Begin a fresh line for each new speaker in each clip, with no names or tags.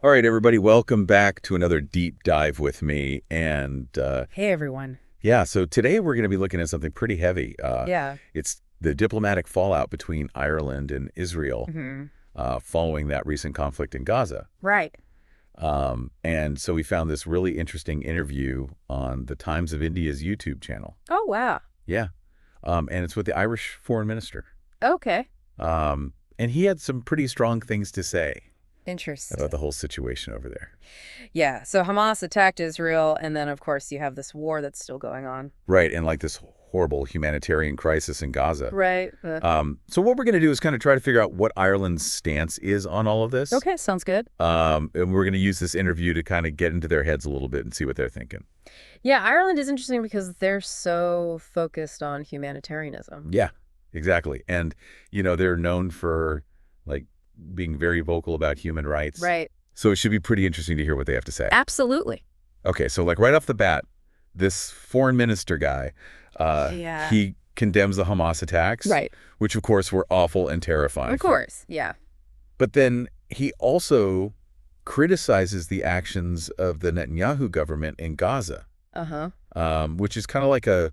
All right, everybody, welcome back to another deep dive with me. And
Hey, everyone.
yeah, so today we're going to be looking at something pretty heavy.
Yeah.
It's the diplomatic fallout between Ireland and Israel following that recent conflict in Gaza.
Right.
And so we found this really interesting interview on the Times of India's YouTube channel.
Oh, wow.
Yeah. And it's with the Irish foreign minister.
Okay.
And he had some pretty strong things to say
Interesting.
about the whole situation over there.
Yeah. So Hamas attacked Israel, and then, of course, you have this war that's still going on.
Right, and like this horrible humanitarian crisis in Gaza.
Right.
So what we're going to do is kind of try to figure out what Ireland's stance is on all of this.
Okay. Sounds good.
And we're going to use this interview to kind of get into their heads a little bit and see what they're thinking.
Yeah. Ireland is interesting because they're so focused on humanitarianism.
Yeah, exactly. And, they're known for, like, being very vocal about human rights.
Right.
So it should be pretty interesting to hear what they have to say.
Absolutely.
Okay, so like right off the bat, this foreign minister guy, he condemns the Hamas attacks,
Right.
which of course were awful and terrifying.
Of course. Yeah.
But then he also criticizes the actions of the Netanyahu government in Gaza, which is kind of like a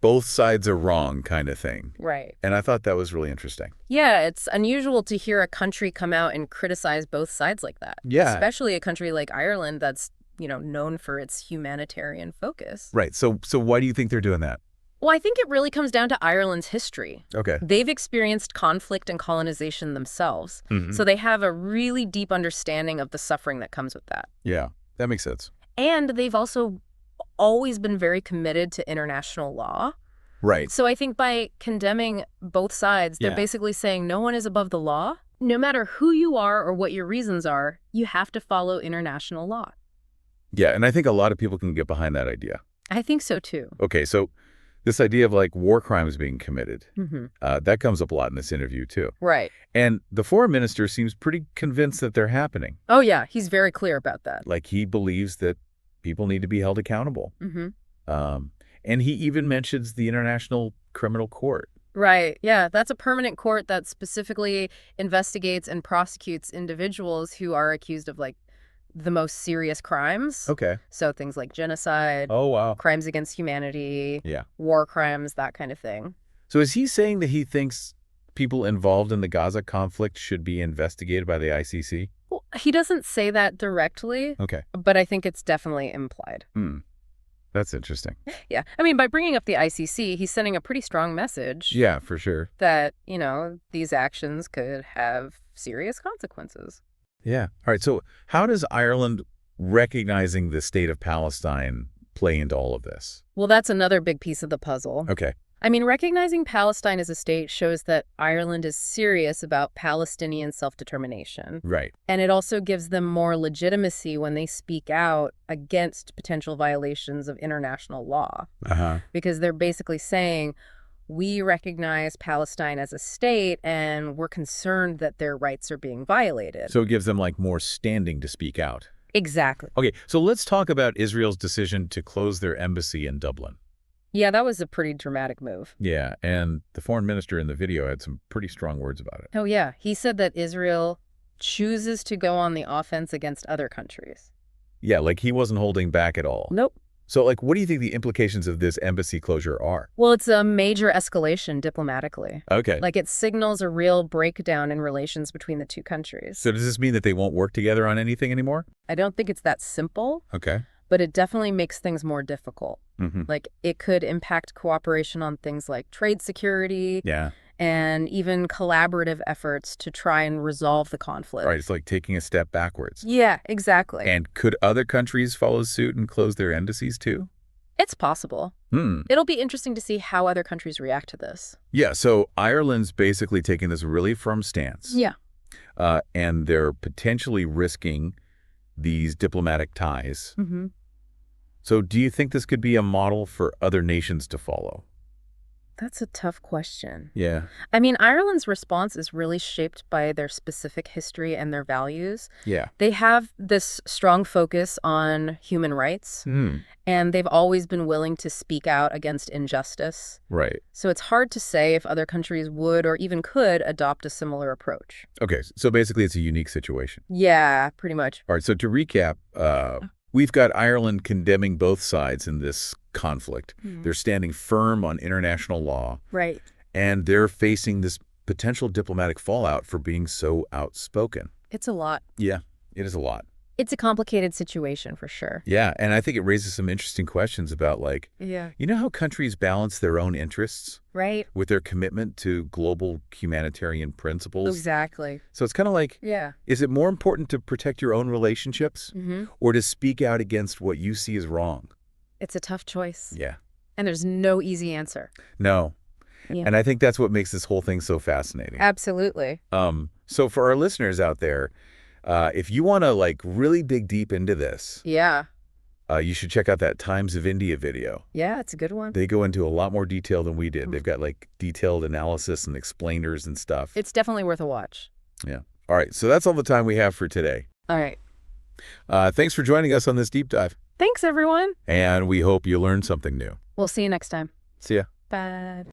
both sides are wrong kind of thing.
Right.
And I thought that was really interesting.
Yeah, it's unusual to hear a country come out and criticize both sides like that.
Yeah.
Especially a country like Ireland that's, known for its humanitarian focus.
Right. So why do you think they're doing that?
Well, I think it really comes down to Ireland's history.
Okay.
They've experienced conflict and colonization themselves, so they have a really deep understanding of the suffering that comes with that.
Yeah, that makes sense.
And they've also always been very committed to international law.
Right.
So I think by condemning both sides, they're basically saying no one is above the law. No matter who you are or what your reasons are, you have to follow international law.
Yeah, and I think a lot of people can get behind that idea.
I think so, too.
Okay, so this idea of like war crimes being committed, that comes up a lot in this interview, too.
Right.
And the foreign minister seems pretty convinced that they're happening.
Oh, yeah. He's very clear about that.
Like he believes that people need to be held accountable. And he even mentions the International Criminal Court.
Right. Yeah, that's a permanent court that specifically investigates and prosecutes individuals who are accused of like the most serious crimes.
Okay.
So things like genocide,
Oh, wow.
crimes against humanity,
Yeah.
war crimes, that kind of thing.
So is he saying that he thinks people involved in the Gaza conflict should be investigated by the ICC?
Well, he doesn't say that directly,
Okay.
but I think it's definitely implied.
That's interesting.
Yeah. I mean, by bringing up the ICC, he's sending a pretty strong message
Yeah, for sure.
that, these actions could have serious consequences.
Yeah. All right. So how does Ireland recognizing the state of Palestine play into all of this?
Well, that's another big piece of the puzzle.
Okay.
I mean, recognizing Palestine as a state shows that Ireland is serious about Palestinian self-determination.
Right.
And it also gives them more legitimacy when they speak out against potential violations of international law. Because they're basically saying, we recognize Palestine as a state and we're concerned that their rights are being violated.
So it gives them like more standing to speak out.
Exactly.
Okay. So let's talk about Israel's decision to close their embassy in Dublin.
Yeah, that was a pretty dramatic move.
Yeah. And the foreign minister in the video had some pretty strong words about it.
Oh, yeah. He said that Israel chooses to go on the offense against other countries.
Yeah, like he wasn't holding back at all.
Nope.
So like, what do you think the implications of this embassy closure are?
Well, it's a major escalation diplomatically.
Okay.
Like it signals a real breakdown in relations between the two countries.
So does this mean that they won't work together on anything anymore?
I don't think it's that simple,
Okay.
but it definitely makes things more difficult. Like it could impact cooperation on things like trade security.
Yeah.
And even collaborative efforts to try and resolve the conflict.
Right. It's like taking a step backwards.
Yeah, exactly.
And could other countries follow suit and close their embassies too?
It's possible. It'll be interesting to see how other countries react to this.
Yeah. So Ireland's basically taking this really firm stance.
Yeah.
And they're potentially risking these diplomatic ties. So do you think this could be a model for other nations to follow?
That's a tough question.
Yeah.
I mean, Ireland's response is really shaped by their specific history and their values.
Yeah.
They have this strong focus on human rights, and they've always been willing to speak out against injustice.
Right.
So it's hard to say if other countries would or even could adopt a similar approach.
Okay, so basically it's a unique situation.
Yeah, pretty much.
All right, so to recap, we've got Ireland condemning both sides in this conflict. They're standing firm on international law.
Right.
And they're facing this potential diplomatic fallout for being so outspoken.
It's a lot.
Yeah, it is a lot.
It's a complicated situation for sure.
Yeah, and I think it raises some interesting questions about, like, you know how countries balance their own interests?
Right.
With their commitment to global humanitarian principles?
Exactly.
So it's kind of like, is it more important to protect your own relationships or to speak out against what you see as wrong?
It's a tough choice.
Yeah.
And there's no easy answer.
No.
Yeah.
And I think that's what makes this whole thing so fascinating.
Absolutely.
So for our listeners out there, if you want to, like, really dig deep into this, you should check out that Times of India video.
Yeah, it's a good one.
They go into a lot more detail than we did. They've got, like, detailed analysis and explainers and stuff.
It's definitely worth a watch.
Yeah. All right, so that's all the time we have for today.
All right.
Thanks for joining us on this deep dive.
Thanks, everyone.
And we hope you learned something new.
We'll see you next time.
See ya.
Bye.